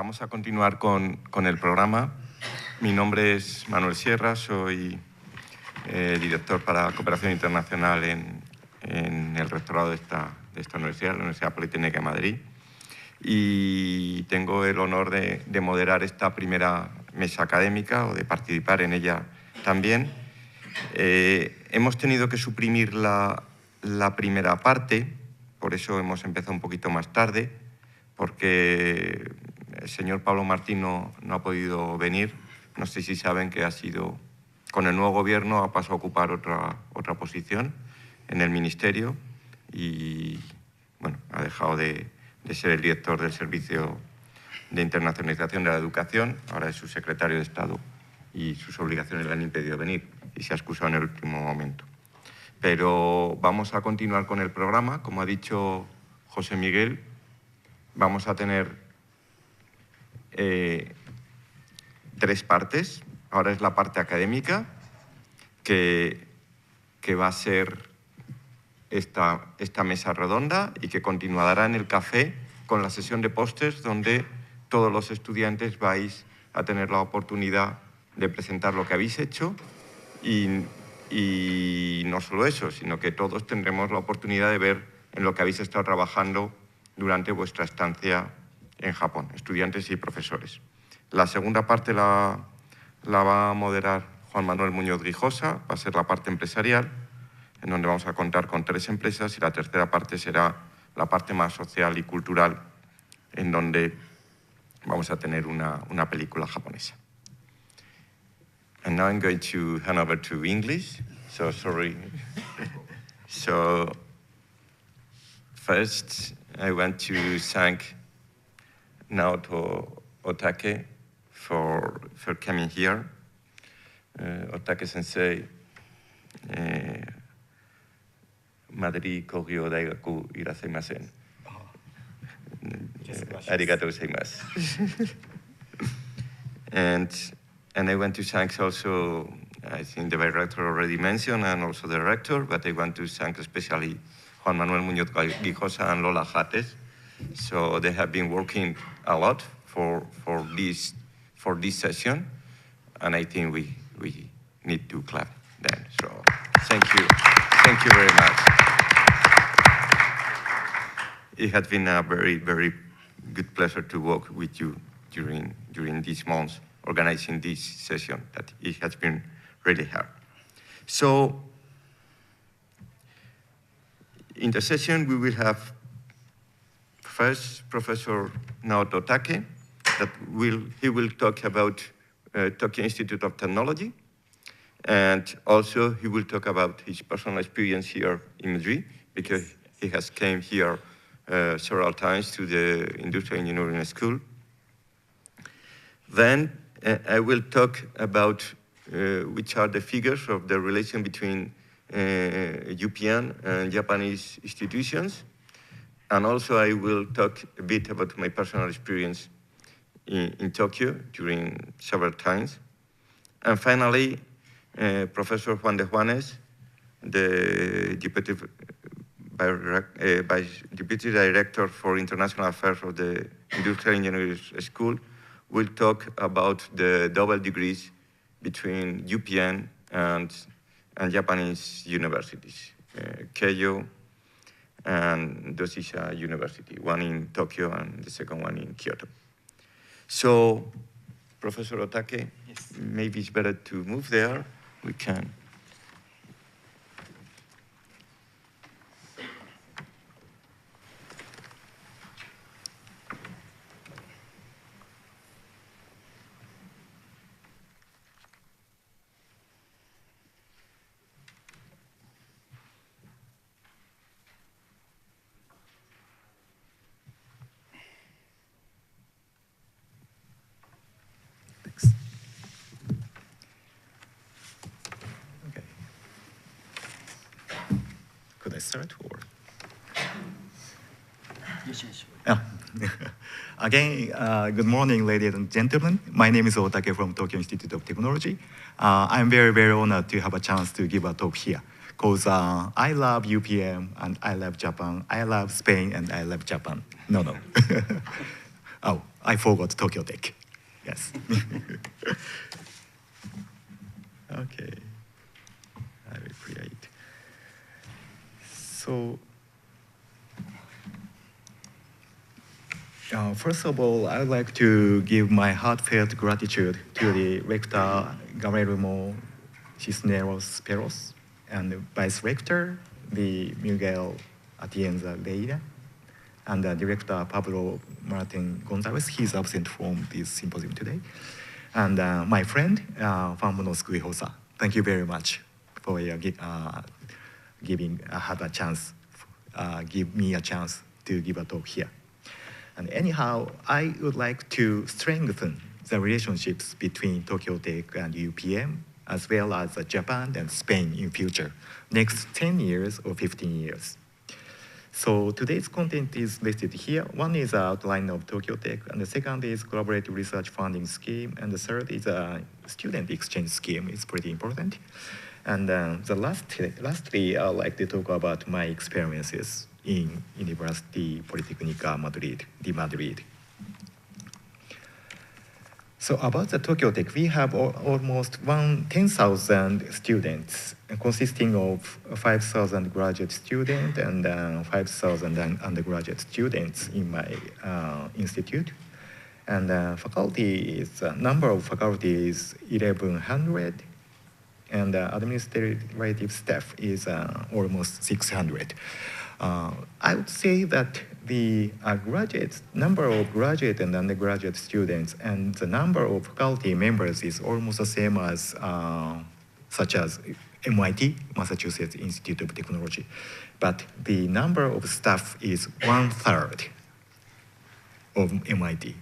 vamos a continuar con el programa. Mi nombre es Manuel Sierra, soy director para Cooperación Internacional en el rectorado de esta universidad, la Universidad Politécnica de Madrid. Y tengo el honor de moderar esta primera mesa académica o de participar en ella también. Hemos tenido que suprimir la primera parte, por eso hemos empezado un poquito más tarde, porque el señor Pablo Martín no ha podido venir. No sé si saben que con el nuevo gobierno ha pasado a ocupar otra posición en el ministerio y bueno, ha dejado de ser el director del Servicio de Internacionalización de la Educación, ahora es su secretario de Estado y sus obligaciones le han impedido venir y se ha excusado en el último momento. Pero vamos a continuar con el programa. Como ha dicho José Miguel, vamos a tener 3 partes. Ahora es la parte académica, que va a ser esta mesa redonda y que continuará en el café con la sesión de pósters, donde todos los estudiantes vais a tener la oportunidad de presentar lo que habéis hecho y no solo eso, sino que todos tendremos la oportunidad de ver en lo que habéis estado trabajando durante vuestra estancia en Japón, estudiantes y profesores. La segunda parte la va a moderar Juan Manuel Muñoz Guijosa, va a ser la parte empresarial, en donde vamos a contar con 3 empresas, y la tercera parte será la parte más social y cultural, en donde vamos a tener una película japonesa. And now I'm going to hand over to English, so sorry. So first, I want to thank Naoto Otake for coming here. Otake-sensei, Madrid Kogyo Daigaku irasaimasen. Arigatou gozaimasu. And I want to thank also, I think the director already mentioned, and also the rector, but I want to thank especially Juan Manuel Muñoz Guijosa and Lola Jates. So they have been working a lot for this session, and I think we need to clap then. So thank you very much. It has been a very, very good pleasure to work with you during these months, organizing this session, that it has been really hard. So in the session, we will have first Professor Naoto Take, he will talk about Tokyo Institute of Technology, and also he will talk about his personal experience here in Madrid, because he has came here several times to the Industrial Engineering School. Then I will talk about which are the figures of the relation between European and Japanese institutions. And also I will talk a bit about my personal experience in Tokyo during several times. And finally, Professor Juan de Juanes, the Deputy Director for International Affairs of the Industrial Engineering School, will talk about the double degrees between European and Japanese universities, Keio and Doshisha University, one in Tokyo and the second one in Kyoto. So, Professor Otake, yes. Maybe it's better to move there. We can. Start or? Again, good morning, ladies and gentlemen. My name is Otake from Tokyo Institute of Technology. I'm very, very honored to have a chance to give a talk here, because I love UPM and I love Japan. I love Spain and I love Japan. No. Oh, I forgot Tokyo Tech. Yes. Okay. I will create. So, first of all, I would like to give my heartfelt gratitude to the Rector Guillermo Cisneros Peros and the Vice Rector, the Miguel Atienza Leira, and the Director Pablo Martin Gonzalez. He's absent from this symposium today. And my friend, Famonos Guihosa. Thank you very much for give me a chance to give a talk here. And anyhow, I would like to strengthen the relationships between Tokyo Tech and UPM, as well as Japan and Spain in future, next 10 years or 15 years. So today's content is listed here. One is an outline of Tokyo Tech, and the second is collaborative research funding scheme, and the third is a student exchange scheme. It's pretty important. And lastly, I'd like to talk about my experiences in University Politécnica Madrid, Madrid. So about the Tokyo Tech, we have almost 10,000 students, consisting of 5,000 graduate students and 5,000 undergraduate students in my institute. And number of faculty is 1,100, and administrative staff is almost 600. I would say that the number of graduate and undergraduate students and the number of faculty members is almost the same as such as MIT, Massachusetts Institute of Technology. But the number of staff is 1/3 of MIT.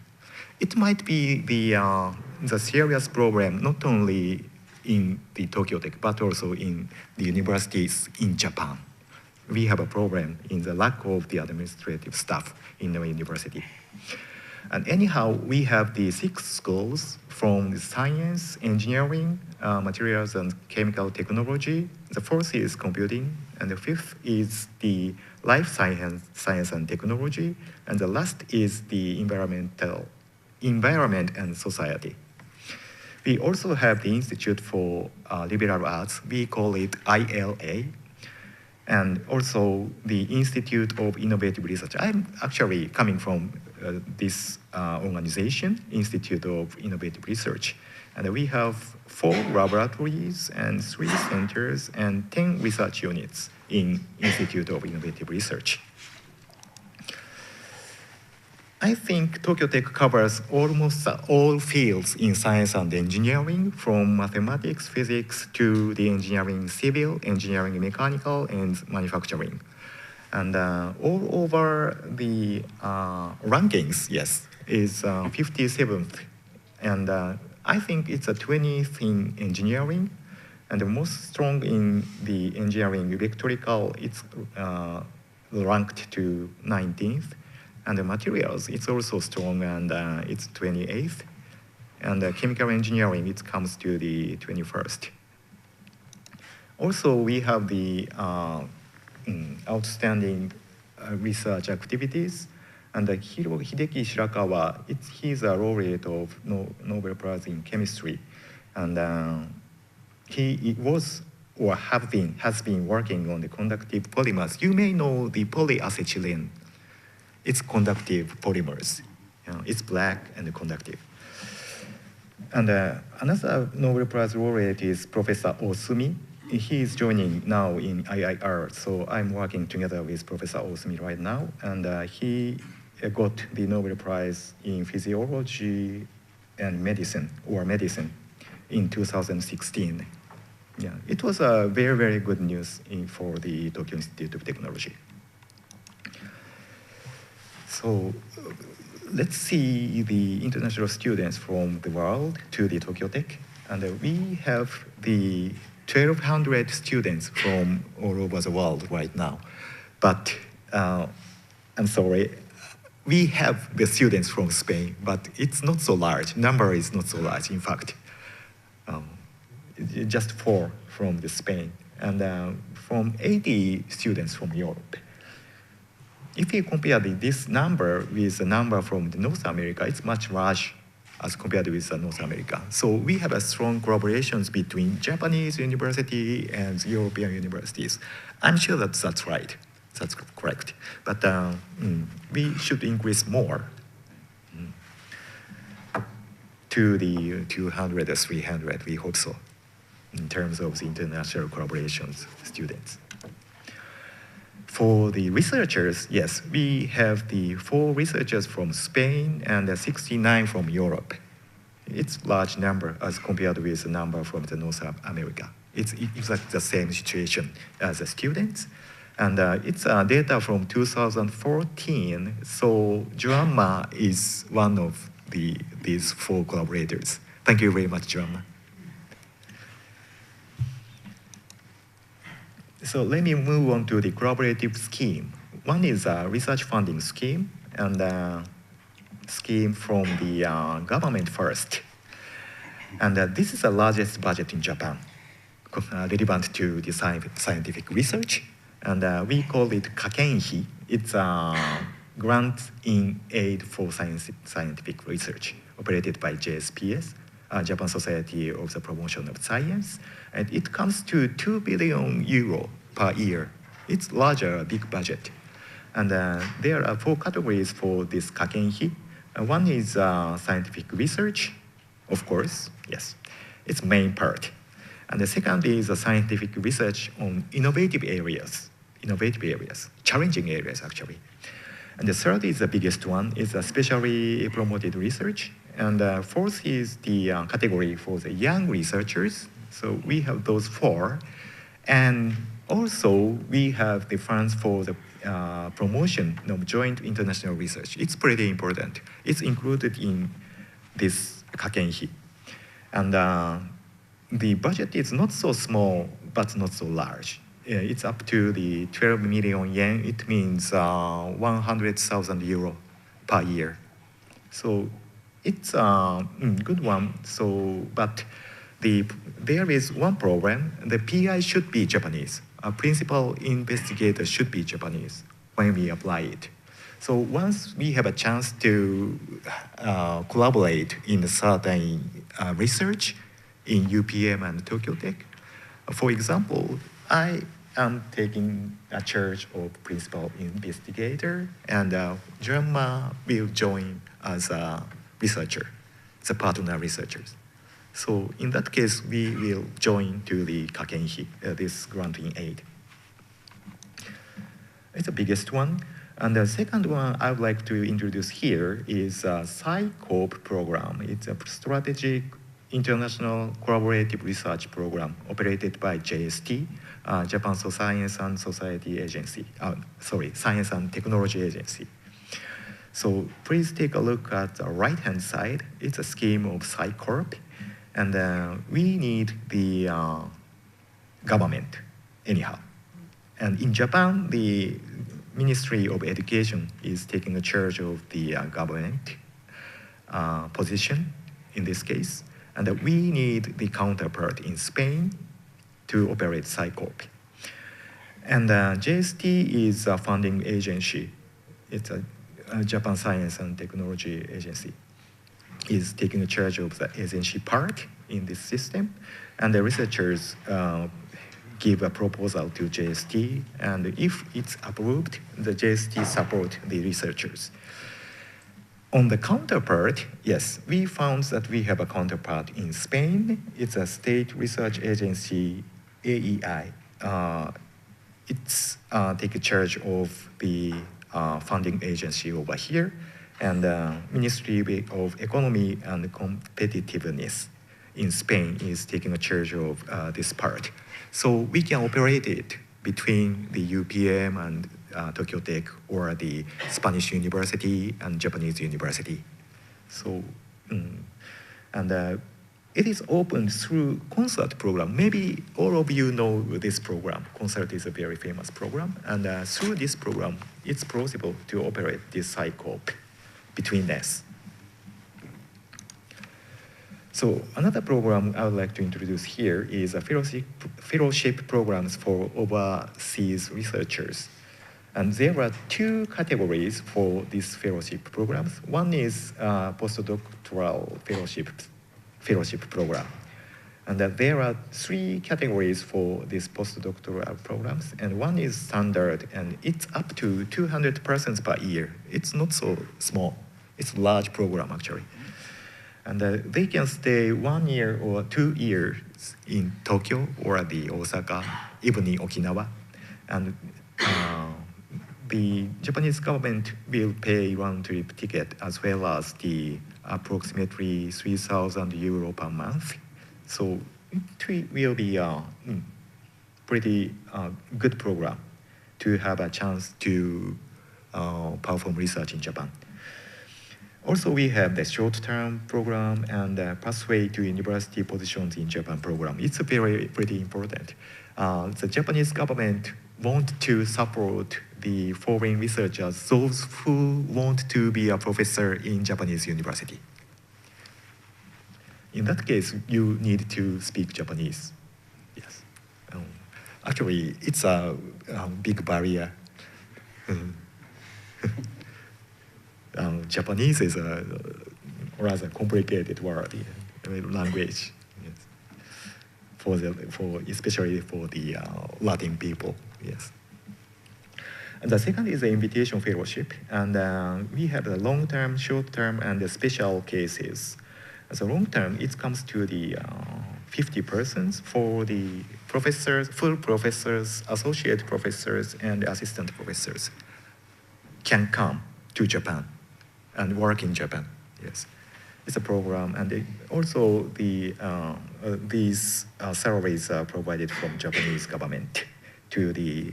It might be the serious problem not only in the Tokyo Tech, but also in the universities in Japan. We have a problem in the lack of the administrative staff in our university. And anyhow, we have the 6 schools from the science, engineering, materials and chemical technology. The 4th is computing, and the 5th is the life science and technology, and the last is the environment and society. We also have the Institute for Liberal Arts. We call it ILA. And also the Institute of Innovative Research. I'm actually coming from this organization, Institute of Innovative Research. And we have 4 laboratories and 3 centers and 10 research units in Institute of Innovative Research. I think Tokyo Tech covers almost all fields in science and engineering, from mathematics, physics, to the engineering civil, engineering mechanical, and manufacturing. And all over the rankings, yes, is 57th. And I think it's a 20th in engineering, and the most strong in the engineering electrical, it's ranked to 19th. And the materials, it's also strong, and it's 28th. And chemical engineering, it comes to the 21st. Also, we have the outstanding research activities. And Hideki Shirakawa, he's a laureate of Nobel Prize in Chemistry. And he was or has been working on the conductive polymers. You may know the polyacetylene. It's conductive polymers. It's black and conductive. And another Nobel Prize laureate is Professor Osumi. He is joining now in IIR, so I'm working together with Professor Osumi right now. And he got the Nobel Prize in Physiology and Medicine in 2016. Yeah, it was a very, very good news for the Tokyo Institute of Technology. So let's see the international students from the world to the Tokyo Tech. And we have the 1,200 students from all over the world right now. But I'm sorry, we have the students from Spain, but it's not so large. Number is not so large, in fact. Just 4 from the Spain, and from 80 students from Europe. if you compare this number with the number from the North America, it's much large as compared with North America. So we have a strong collaborations between Japanese university and European universities. I'm sure that that's right. That's correct. But we should increase more to the 200 or 300, we hope so, in terms of the international collaborations students. For the researchers, yes, we have the 4 researchers from Spain and 69 from Europe. It's a large number as compared with the number from the North America. It's exactly the same situation as the students. And it's data from 2014, so Joanna is one of these 4 collaborators. Thank you very much, Joanna. So let me move on to the collaborative scheme. One is a research funding scheme, and a scheme from the government first. And this is the largest budget in Japan, relevant to the scientific research. And we call it kakenhi. It's a grant in aid for scientific research, operated by JSPS, Japan Society of the Promotion of Science. And it comes to 2 billion euro per year. It's larger, big budget. And there are 4 categories for this kakenhi. One is scientific research, of course, yes, it's main part. And the second is scientific research on innovative areas, challenging areas actually. And the third is the biggest one, is specially promoted research. And fourth is the category for the young researchers. So we have those 4. And also we have the funds for the promotion of joint international research. It's pretty important. It's included in this kakenhi. And the budget is not so small, but not so large. It's up to the 12 million yen. It means 100,000 euro per year. So it's a good one. So, but there is one problem. The PI should be Japanese. A principal investigator should be Japanese when we apply it. So once we have a chance to collaborate in certain research in UPM and Tokyo Tech, for example, I am taking a charge of principal investigator, and Joanna will join as a researcher, the partner researchers. So in that case, we will join to the kakenhi, this grant in aid. It's the biggest one. And the second one I would like to introduce here is a SciCoop program. It's a strategic international collaborative research program operated by JST, Japan Science and Society Agency. Science and Technology Agency. So please take a look at the right-hand side. It's a scheme of SciCoop. And we need the government anyhow. And in Japan, the Ministry of Education is taking a charge of the government position in this case. And we need the counterpart in Spain to operate SciCoop. And JST is a funding agency. It's a Japan Science and Technology Agency. Is taking charge of the agency part in this system. And the researchers give a proposal to JST, and if it's approved, the JST support the researchers. On the counterpart, yes, we found that we have a counterpart in Spain. It's a state research agency, AEI. It's take charge of the funding agency over here, and Ministry of Economy and Competitiveness in Spain is taking a charge of this part. So we can operate it between the UPM and Tokyo Tech, or the Spanish university and Japanese university. So, and it is open through CONSULT program. Maybe all of you know this program. CONSULT is a very famous program. And through this program, it's possible to operate this SciCoop between us. So another program I would like to introduce here is a fellowship programs for overseas researchers. And there are two categories for these fellowship programs. One is postdoctoral fellowship program. And there are three categories for these postdoctoral programs. And one is standard, and it's up to 200 persons per year. It's not so small. It's a large program, actually. And they can stay 1 year or 2 years in Tokyo or the Osaka, even in Okinawa. And the Japanese government will pay round-trip ticket as well as the approximately 3,000 euro per month. So it will be a pretty good program to have a chance to perform research in Japan. Also, we have the short-term program and the pathway to university positions in Japan program. It's pretty important. The Japanese government want to support the foreign researchers, those who want to be a professor in Japanese university. In that case, you need to speak Japanese. Yes. Actually, it's a big barrier. Japanese is a rather complicated word, language, yes. Especially for the Latin people. Yes. And the second is the invitation fellowship, and we have the long-term, short-term, and the special cases. As a long-term, it comes to the 50 persons for the professors, full professors, associate professors, and assistant professors can come to Japan and work in Japan. Yes, it's a program, and also these salaries are provided from Japanese government to the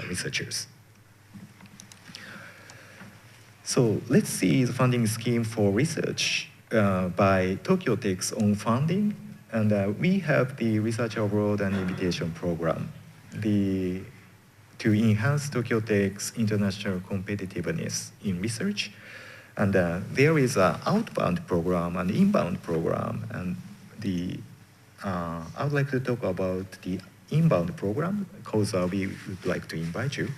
researchers. So let's see the funding scheme for research by Tokyo Tech's own funding, and we have the Research Abroad and Invitation Program to enhance Tokyo Tech's international competitiveness in research. And there is an outbound program and inbound program, and I would like to talk about the inbound program because we would like to invite you.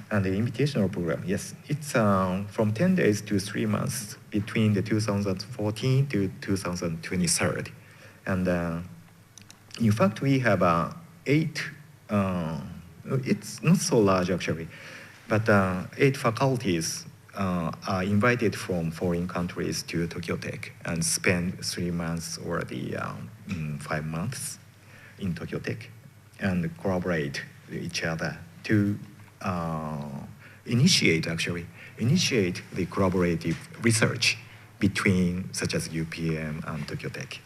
And the invitational program, yes, it's from 10 days to 3 months between the 2014 to 2023. And in fact, we have 8, it's not so large actually, but 8 faculties are invited from foreign countries to Tokyo Tech and spend 3 months or the 5 months in Tokyo Tech and collaborate with each other to initiate the collaborative research between such as UPM and Tokyo Tech.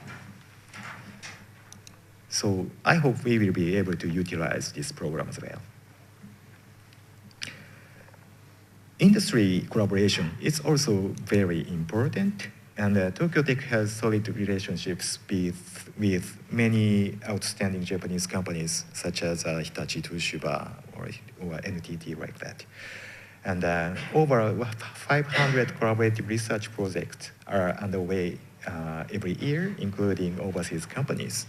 So I hope we will be able to utilize this program as well. Industry collaboration is also very important, and Tokyo Tech has solid relationships with many outstanding Japanese companies such as Hitachi, Toshiba, or NTT, like that. And over 500 collaborative research projects are underway every year, including overseas companies.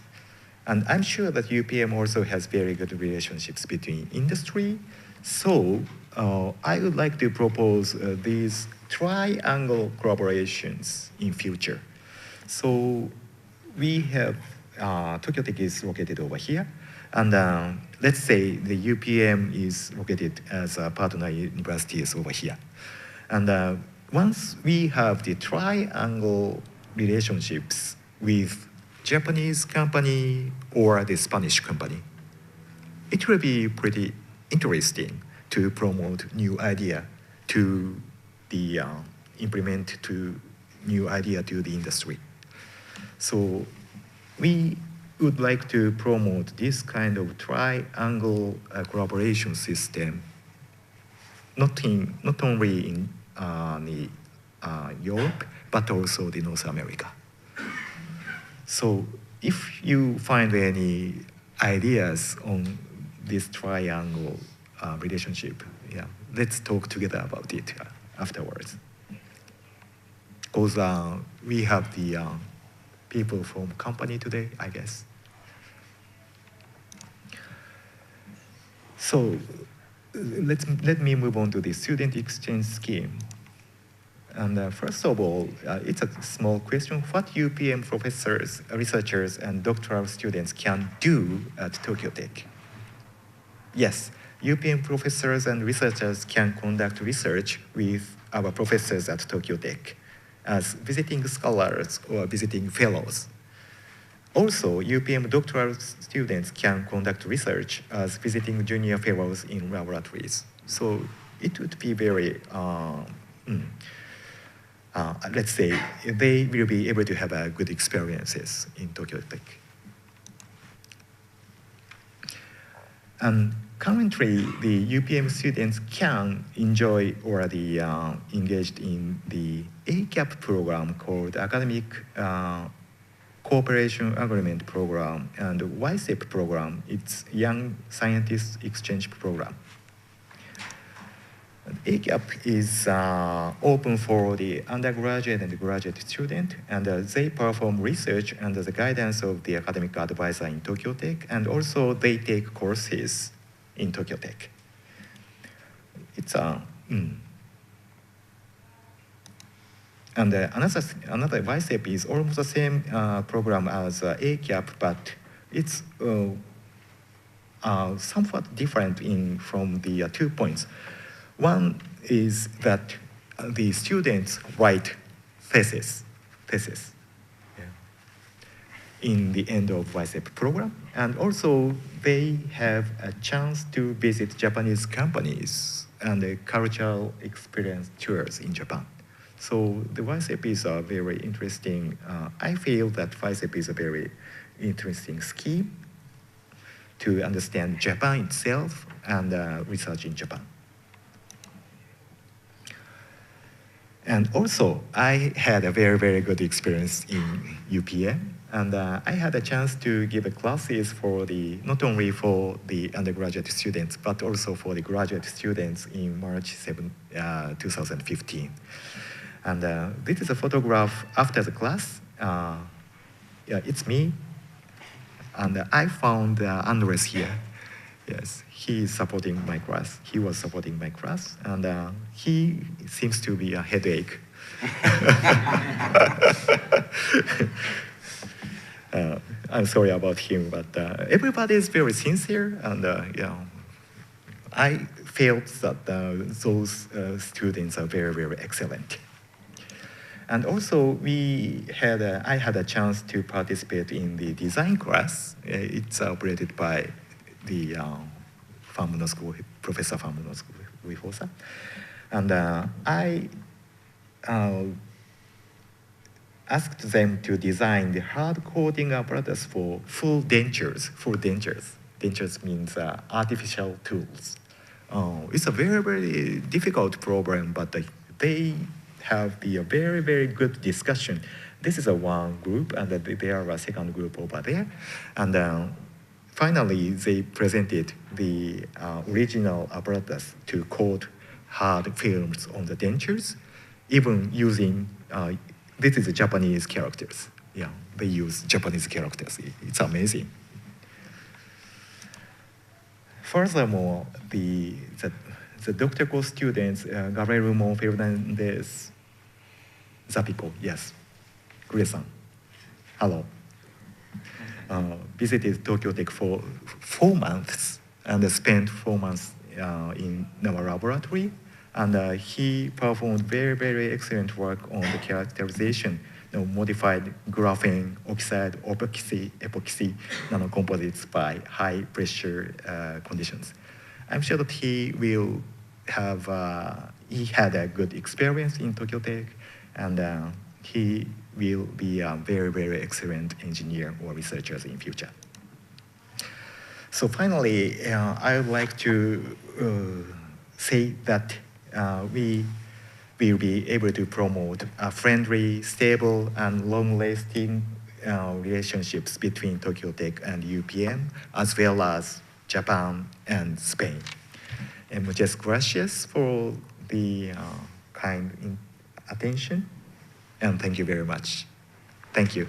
And I'm sure that UPM also has very good relationships between industry. So I would like to propose these triangle collaborations in future. So we have, Tokyo Tech is located over here. And let's say the UPM is located as a partner universities over here. And once we have the triangle relationships with Japanese company or the Spanish company, it will be pretty interesting to promote new idea to the implement to new idea to the industry. So we would like to promote this kind of triangle collaboration system, not only in Europe, but also the North America. So if you find any ideas on this triangle relationship, yeah, let's talk together about it afterwards. Because we have the people from company today, I guess. So let me move on to the student exchange scheme. And first of all, it's a small question. What UPM professors, researchers, and doctoral students can do at Tokyo Tech? Yes, UPM professors and researchers can conduct research with our professors at Tokyo Tech as visiting scholars or visiting fellows. Also, UPM doctoral students can conduct research as visiting junior fellows in laboratories. So it would be very, let's say, they will be able to have good experiences in Tokyo Tech. And currently, the UPM students can enjoy or engaged in the ACAP program called Academic Cooperation Agreement Program and YSEP program. It's Young Scientist Exchange Program. ACAP is open for the undergraduate and graduate student, and they perform research under the guidance of the academic advisor in Tokyo Tech, and also they take courses in Tokyo Tech. It's And another YSEP is almost the same program as ACAP, but it's somewhat different from the 2 points. One is that the students write thesis in the end of YSEP program, and also they have a chance to visit Japanese companies and cultural experience tours in Japan. So the YSEP is a very interesting, I feel that YSEP is a very interesting scheme to understand Japan itself and research in Japan. And also, I had a very, very good experience in UPM, and I had a chance to give classes for not only for the undergraduate students, but also for the graduate students in March 2015. And this is a photograph after the class. Yeah, it's me. And I found Andres here. Yes, he is supporting my class. He was supporting my class, and he seems to be a headache. I'm sorry about him, but everybody is very sincere, and I felt that those students are very, very excellent. And also, I had a chance to participate in the design class. It's operated by the Professor Famunosuke. And I asked them to design the hard coding apparatus for full dentures. Dentures means artificial tools. It's a very, very difficult problem, but they have the very, very good discussion. This is one group, and there are a second group over there. And finally, they presented the original apparatus to coat hard films on the dentures, even using, this is Japanese characters. Yeah, they use Japanese characters. It's amazing. Furthermore, the doctoral students, Gabriel Fernandez Zapico, yes, Gure-san, hello. Visited Tokyo Tech for 4 months and spent 4 months in our laboratory. And he performed very, very excellent work on the characterization, modified graphene, oxide, epoxy nanocomposites by high pressure conditions. I'm sure that he had a good experience in Tokyo Tech, and he will be a very, very excellent engineer or researcher in future. So finally, I would like to say that we will be able to promote a friendly, stable, and long-lasting relationships between Tokyo Tech and UPM, as well as Japan and Spain. And muchas gracias for the kind attention, and thank you very much. Thank you.